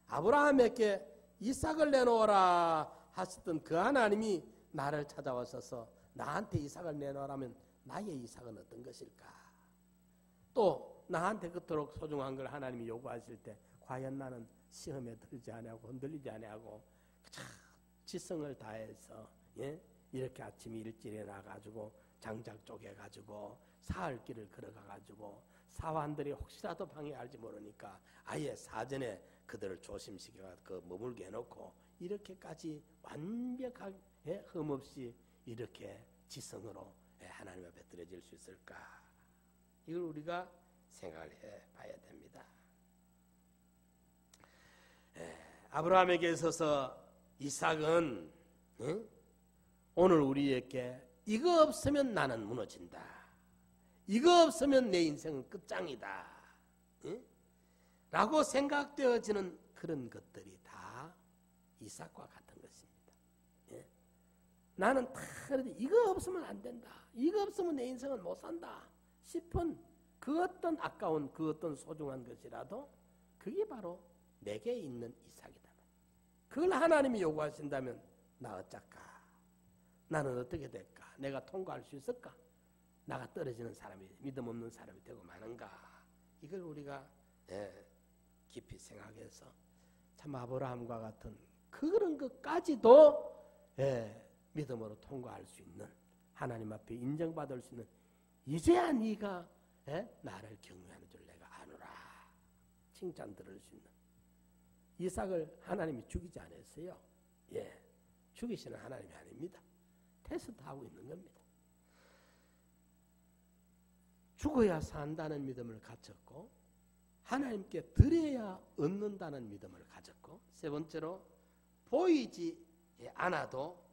아브라함에게 이삭을 내놓으라 하셨던 그 하나님이 나를 찾아와서 나한테 이삭을 내놓으라면 나의 이삭은 어떤 것일까? 또 나한테 그토록 소중한 걸 하나님이 요구하실 때 과연 나는 시험에 들지 아니하고 흔들리지 아니하고 지성을 다해서 이렇게 아침에 일찍 일어나가지고 장작 쪼개가지고 사흘길을 걸어가가지고 사환들이 혹시라도 방해할지 모르니까 아예 사전에 그들을 조심시켜 머물게 해놓고 이렇게까지 완벽하게 흠없이 이렇게 지성으로 하나님 앞에 드려질 수 있을까? 이걸 우리가 생각을 해봐야 됩니다. 아브라함에게 있어서 이삭은 오늘 우리에게 이거 없으면 나는 무너진다. 이거 없으면 내 인생은 끝장이다. 라고 생각되어지는 그런 것들이 다 이삭과 같은 것입니다. 나는 다 이거 없으면 안 된다. 이거 없으면 내 인생은 못 산다 싶은 그 어떤 아까운 그 어떤 소중한 것이라도 그게 바로 내게 있는 이삭이다. 그걸 하나님이 요구하신다면 나 어쩔까? 나는 어떻게 될까? 내가 통과할 수 있을까? 나가 떨어지는 사람이 믿음 없는 사람이 되고 마는가? 이걸 우리가 깊이 생각해서 참 아브라함과 같은 그런 것까지도 믿음으로 통과할 수 있는 하나님 앞에 인정받을 수 있는 이제야 네가 나를 경외하는 줄 내가 아노라 칭찬 들을 수 있는 이삭을 하나님이 죽이지 않았어요. 죽이시는 하나님이 아닙니다. 테스트하고 있는 겁니다. 죽어야 산다는 믿음을 가졌고 하나님께 드려야 얻는다는 믿음을 가졌고 세 번째로 보이지 않아도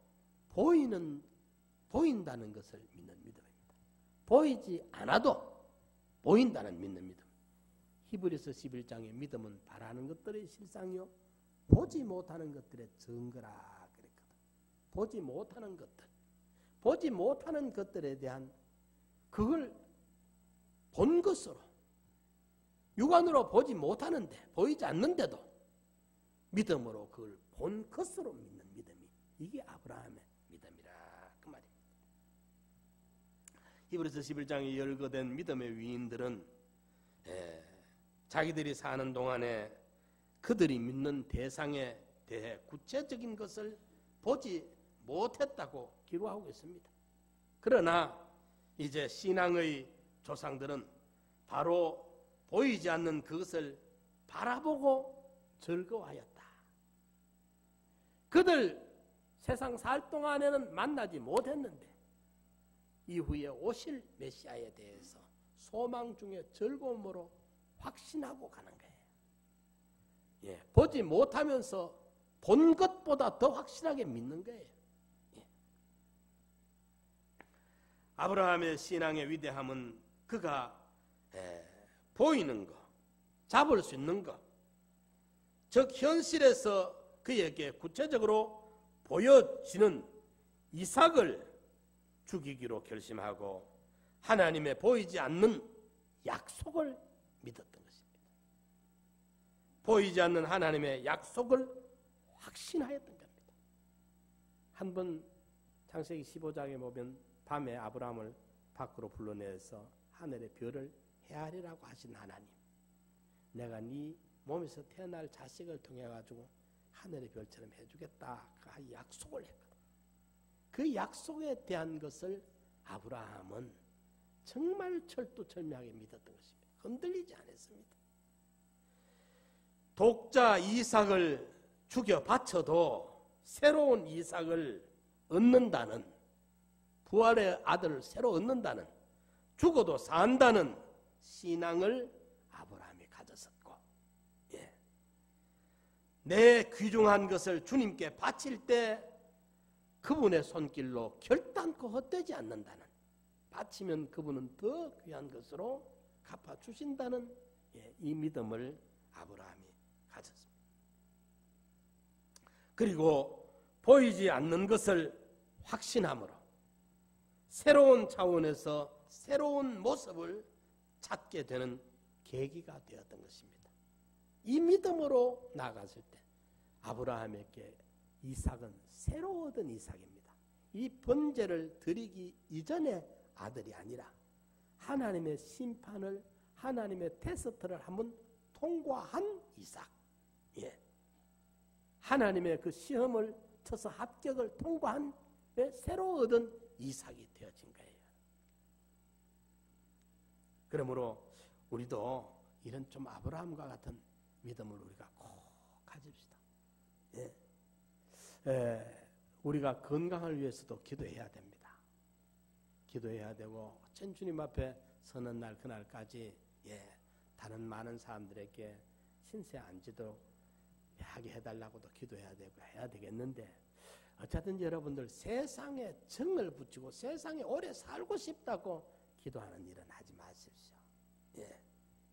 보인다는 것을 믿는 믿음입니다. 보이지 않아도 보인다는 믿는 믿음. 히브리서 11장의 믿음은 바라는 것들의 실상이요 보지 못하는 것들의 증거라 그랬거든. 보지 못하는 것들. 보지 못하는 것들에 대한 그걸 본 것으로 육안으로 보지 못하는데 보이지 않는데도 믿음으로 그걸 본 것으로 믿는 믿음이 이게 아브라함의 믿음이라 그 말입니다. 히브리서 11장에 열거된 믿음의 위인들은 자기들이 사는 동안에 그들이 믿는 대상에 대해 구체적인 것을 보지 못했다고 기록하고 있습니다. 그러나 이제 신앙의 조상들은 바로 보이지 않는 그것을 바라보고 즐거워하였다. 그들 세상 살 동안에는 만나지 못했는데 이후에 오실 메시아에 대해서 소망 중에 즐거움으로 확신하고 가는 거예요. 보지 못하면서 본 것보다 더 확실하게 믿는 거예요. 아브라함의 신앙의 위대함은 그가 보이는 것, 잡을 수 있는 것, 즉 현실에서 그에게 구체적으로 보여지는 이삭을 죽이기로 결심하고 하나님의 보이지 않는 약속을 믿었던 것입니다. 보이지 않는 하나님의 약속을 확신하였던 겁니다. 한번 창세기 15장에 보면 밤에 아브라함을 밖으로 불러내서 하늘의 별을 헤아리라고 하신 하나님, 내가 네 몸에서 태어날 자식을 통해 가지고 하늘의 별처럼 해주겠다 그 약속을 했거든. 그 약속에 대한 것을 아브라함은 정말 철두철미하게 믿었던 것입니다. 흔들리지 않았습니다. 독자 이삭을 죽여 바쳐도 새로운 이삭을 얻는다는, 부활의 아들을 새로 얻는다는, 죽어도 산다는 신앙을 아브라함이 가졌었고, 내 귀중한 것을 주님께 바칠 때 그분의 손길로 결단코 헛되지 않는다는, 바치면 그분은 더 귀한 것으로 갚아주신다는 이 믿음을 아브라함이 가졌습니다. 그리고 보이지 않는 것을 확신함으로 새로운 차원에서 새로운 모습을 찾게 되는 계기가 되었던 것입니다. 이 믿음으로 나아갔을 때 아브라함에게 이삭은 새로 얻은 이삭입니다. 이 번제를 드리기 이전의 아들이 아니라 하나님의 심판을, 하나님의 테스트를 한번 통과한 이삭, 하나님의 그 시험을 쳐서 합격을 통과한 새로 얻은 이삭이 되어진 거예요. 그러므로 우리도 이런 좀 아브라함과 같은 믿음을 우리가 꼭 가집시다. 우리가 건강을 위해서도 기도해야 됩니다. 기도해야 되고 전 주님 앞에 서는 날 그날까지 다른 많은 사람들에게 신세 안 지도록 하게 해달라고도 기도해야 되고 해야 되겠는데, 어쨌든지 여러분들 세상에 정을 붙이고 세상에 오래 살고 싶다고 기도하는 일은 하지 마십시오.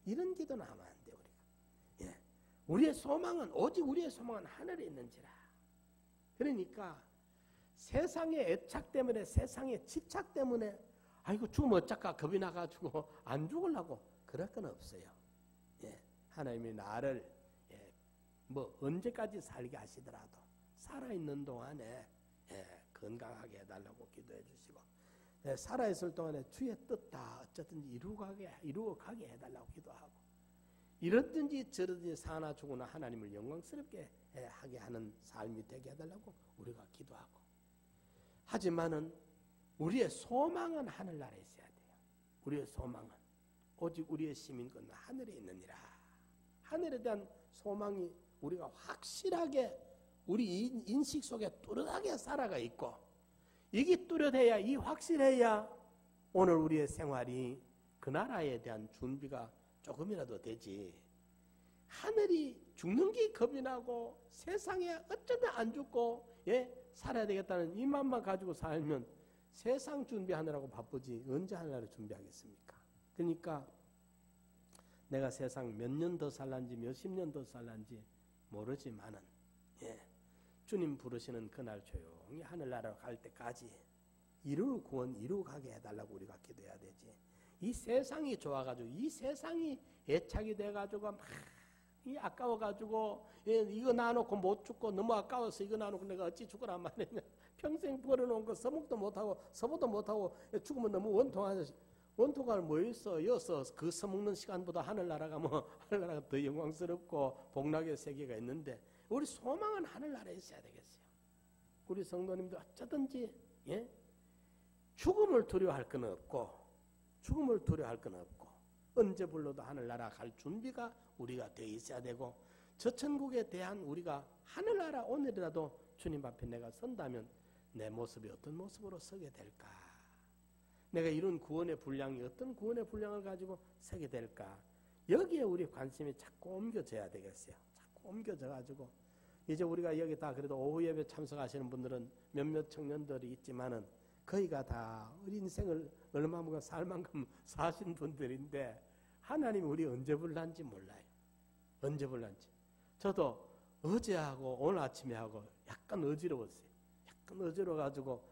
이런 기도는 하면 안 돼. 우리가 우리의 소망은, 오직 우리의 소망은 하늘에 있는지라. 그러니까 세상의 애착 때문에, 세상의 집착 때문에 아이고 죽으면 어쩔까 겁이 나가지고 안 죽으려고 그럴 건 없어요. 하나님이 나를 뭐 언제까지 살게 하시더라도 살아있는 동안에 건강하게 해달라고 기도해 주시고, 살아있을 동안에 주의 뜻 다 어쨌든지 이루어가게 해달라고 기도하고, 이렇든지 저렇든지 사나 죽으나 하나님을 영광스럽게 하게 하는 삶이 되게 해달라고 우리가 기도하고, 하지만은 우리의 소망은 하늘나라에 있어야 돼요. 우리의 소망은 오직 우리의 시민권은 하늘에 있느니라. 하늘에 대한 소망이 우리가 확실하게 우리 인식 속에 뚜렷하게 살아가 있고, 이게 뚜렷해야, 이 확실해야 오늘 우리의 생활이 그 나라에 대한 준비가 조금이라도 되지. 하늘이 죽는 게 겁이 나고 세상에 어쩌다 안 죽고 살아야 되겠다는 이 마음만 가지고 살면 세상 준비하느라고 바쁘지 언제 하늘나라 준비하겠습니까? 그러니까 내가 세상 몇 년 더 살란지 몇십 년 더 살란지 모르지만은 주님 부르시는 그날 조용히 하늘나라로 갈 때까지 이루 구원 이루 가게 해달라고 우리가 기도해야 되지. 이 세상이 좋아가지고, 이 세상이 애착이 돼가지고 막 이 아까워가지고 이거 놔놓고 못 죽고 너무 아까워서 이거 놔놓고 내가 어찌 죽으란 말이냐. 평생 벌어놓은 거 써먹도 못하고 서보도 못하고 죽으면 너무 원통하지. 원통할 뭐 있어? 여서 그 써먹는 시간보다 하늘나라가 하늘나라가 더 영광스럽고 복락의 세계가 있는데, 우리 소망은 하늘나라에 있어야 되겠어요. 우리 성도님도 어쩌든지 죽음을 두려워할 건 없고, 죽음을 두려워할 건 없고, 언제 불러도 하늘나라 갈 준비가 우리가 되어 있어야 되고, 저 천국에 대한 우리가 하늘나라 오늘이라도 주님 앞에 내가 선다면 내 모습이 어떤 모습으로 서게 될까? 내가 이룬 구원의 분량이 어떤 구원의 분량을 가지고 서게 될까? 여기에 우리 관심이 자꾸 옮겨져야 되겠어요. 자꾸 옮겨져가지고 이제 우리가 여기 다 그래도 오후 예배 참석하시는 분들은 몇몇 청년들이 있지만은 거의가 다 우리 인생을 얼마만큼 살 만큼 사신 분들인데, 하나님이 우리 언제 불난지 몰라요. 언제 불난지. 저도 어제하고 오늘 아침에 하고 약간 어지러웠어요. 약간 어지러워가지고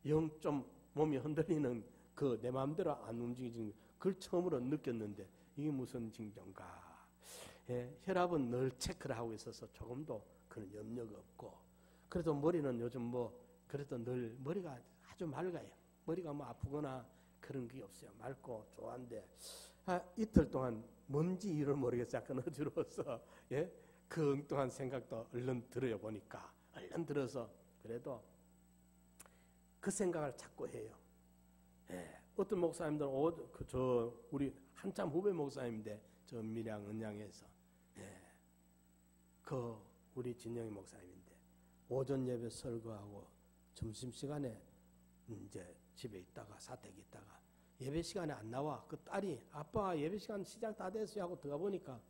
영 좀 몸이 흔들리는 그 내 마음대로 안 움직이는 그걸 처음으로 느꼈는데 이게 무슨 징조인가. 예, 혈압은 늘 체크를 하고 있어서 조금도 그런 염려가 없고, 그래도 머리는 요즘 뭐 그래도 늘 머리가 아주 맑아요. 머리가 뭐 아프거나 그런 게 없어요. 맑고 좋아한데 이틀 동안 뭔지 이를 모르겠어요. 약간 어지러워서 예? 그 엉뚱한 생각도 얼른 들어요. 보니까 얼른 들어서 그래도 그 생각을 자꾸 해요. 예, 어떤 목사님들은 우리 한참 후배 목사님인데 저 밀양 은양에서 그 우리 진영이 목사님인데 오전 예배 설거하고 점심시간에 이제 집에 있다가 사택에 있다가 예배 시간에 안 나와. 그 딸이 아빠 예배 시간 시작 다 됐어요 하고 들어가 보니까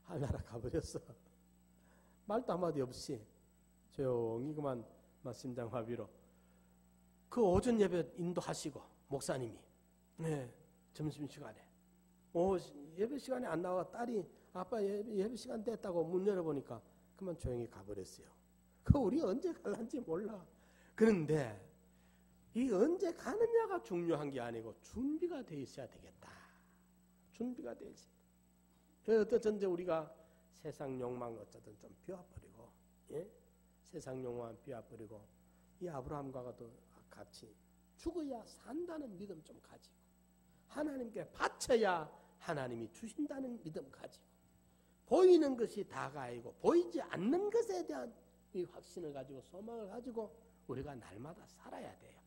하늘나라 가버렸어. 말도 한마디 없이 조용히 그만 심장마비로 그 오전 예배 인도하시고 목사님이 점심시간에 예배 시간에 안 나와. 딸이 아빠 예배 시간 됐다고 문 열어보니까 그만 조용히 가버렸어요. 그 우리 언제 갈란지 몰라. 그런데 이 언제 가느냐가 중요한 게 아니고 준비가 돼 있어야 되겠다. 준비가 돼 있어야 돼. 그래서 어쩌든지 우리가 세상 욕망 어쩌든 좀 비워버리고, 예? 세상 욕망 비워버리고 이 아브라함과도 같이 죽어야 산다는 믿음 좀 가지고 하나님께 바쳐야 하나님이 주신다는 믿음 가지고 보이는 것이 다가 아니고 보이지 않는 것에 대한 이 확신을 가지고 소망을 가지고 우리가 날마다 살아야 돼요.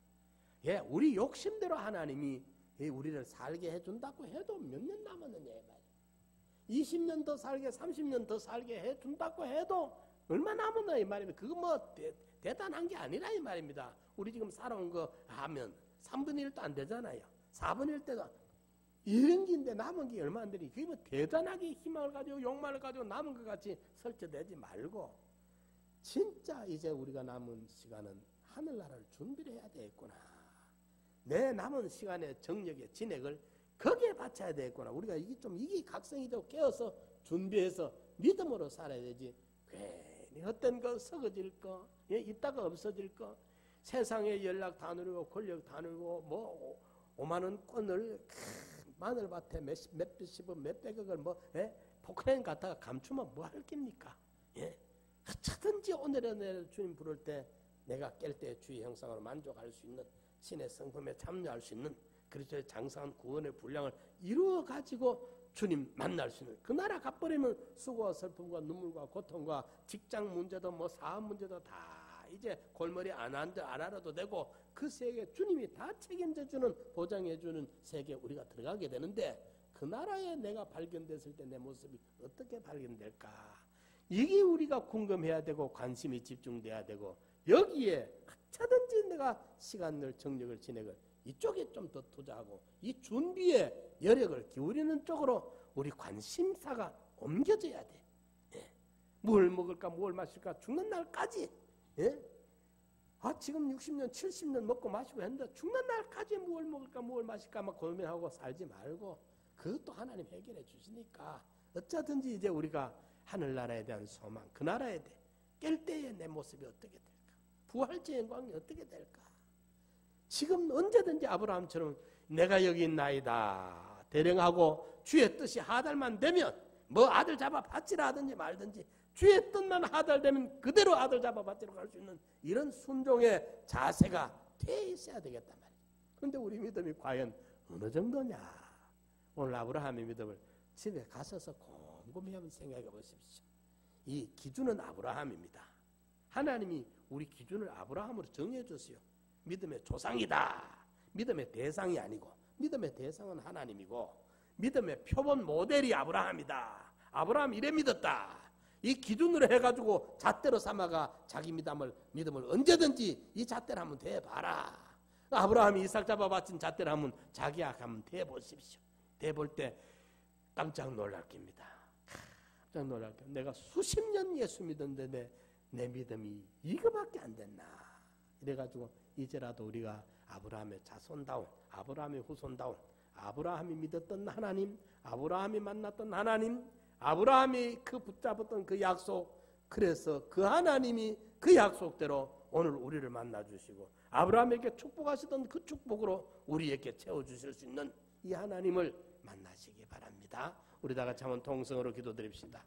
예, 우리 욕심대로 하나님이 우리를 살게 해준다고 해도 몇 년 남았느냐 이 말이에요. 20년 더 살게 30년 더 살게 해준다고 해도 얼마 남았나 이 말입니다. 그거 뭐 대단한 게 아니라 이 말입니다. 우리 지금 살아온 거 하면 3분의 1도 안 되잖아요. 4분의 1 때가 이런 게인데 남은 게 얼마 안 되니 그게 뭐 대단하게 희망을 가지고 욕망을 가지고 남은 것 같이 설쳐내지 말고 진짜 이제 우리가 남은 시간은 하늘나라를 준비를 해야 되겠구나. 내 남은 시간의 정력의 진액을 거기에 바쳐야 되겠구나. 우리가 이게 각성이 되고 깨어서 준비해서 믿음으로 살아야 되지. 괜히 헛된 거 썩어질 거, 예, 있다가 없어질 거, 세상에 연락 다 누리고 권력 다 누리고 뭐 5만 원권을 마늘밭에 몇십억 몇백억을 포크레인 갖다가 감추면 뭐 할 깁니까? 예? 어쩌든지 오늘은 주님 부를 때 내가 깰 때 주의 형상으로 만족할 수 있는 신의 성품에 참여할 수 있는 그리스도의 장사한 구원의 분량을 이루어 가지고 주님 만날 수 있는 그 나라 가버리면 수고와 슬픔과 눈물과 고통과 직장 문제도 뭐 사업 문제도 다 이제 골머리 안 알아도 되고 그 세계 주님이 다 책임져주는 보장해주는 세계에 우리가 들어가게 되는데 그 나라에 내가 발견됐을 때 내 모습이 어떻게 발견될까? 이게 우리가 궁금해야 되고 관심이 집중돼야 되고 여기에 어쩌든지 내가 시간을 정력을 진액을 이쪽에 좀 더 투자하고 이 준비에 여력을 기울이는 쪽으로 우리 관심사가 옮겨져야 돼. 예. 뭘 먹을까 뭘 마실까 죽는 날까지. 예? 지금 60년 70년 먹고 마시고 했는데 죽는 날까지 뭘 먹을까 뭘 마실까 막 고민하고 살지 말고 그것도 하나님 해결해 주시니까 어쩌든지 이제 우리가 하늘나라에 대한 소망 그 나라에 대해 깰 때의 내 모습이 어떻게 될까? 부활의 영광이 어떻게 될까? 지금 언제든지 아브라함처럼 내가 여기 있나이다 대령하고 주의 뜻이 하달만 되면 뭐 아들 잡아 바치라 하든지 말든지 주의 뜻만 하달되면 그대로 아들 잡아 바치러 갈 수 있는 이런 순종의 자세가 돼 있어야 되겠단 말이에요. 그런데 우리 믿음이 과연 어느 정도냐? 오늘 아브라함의 믿음을 집에 가셔서 곰곰이 한번 생각해 보십시오. 이 기준은 아브라함입니다. 하나님이 우리 기준을 아브라함으로 정해 줬어요. 믿음의 조상이다. 믿음의 대상이 아니고 믿음의 대상은 하나님이고 믿음의 표본 모델이 아브라함이다. 아브라함 이래 믿었다. 이 기준으로 해가지고 잣대로 삼아가 자기 믿음을 언제든지 이 잣대로 한번 대봐라. 아브라함이 이삭 잡아 바친 잣대로 한번 자기 한번 대보십시오. 대볼 때 깜짝 놀랄 겁니다. 깜짝 놀랄 겁니다. 내가 수십 년 예수 믿었는데 내 믿음이 이거밖에 안 됐나. 이래가지고 이제라도 우리가 아브라함의 자손다운 아브라함의 후손다운 아브라함이 믿었던 하나님 아브라함이 만났던 하나님 아브라함이 그 붙잡았던 그 약속 그래서 그 하나님이 그 약속대로 오늘 우리를 만나 주시고 아브라함에게 축복하시던 그 축복으로 우리에게 채워 주실 수 있는 이 하나님을 만나시기 바랍니다. 우리 다 같이 한번 통성으로 기도드립시다.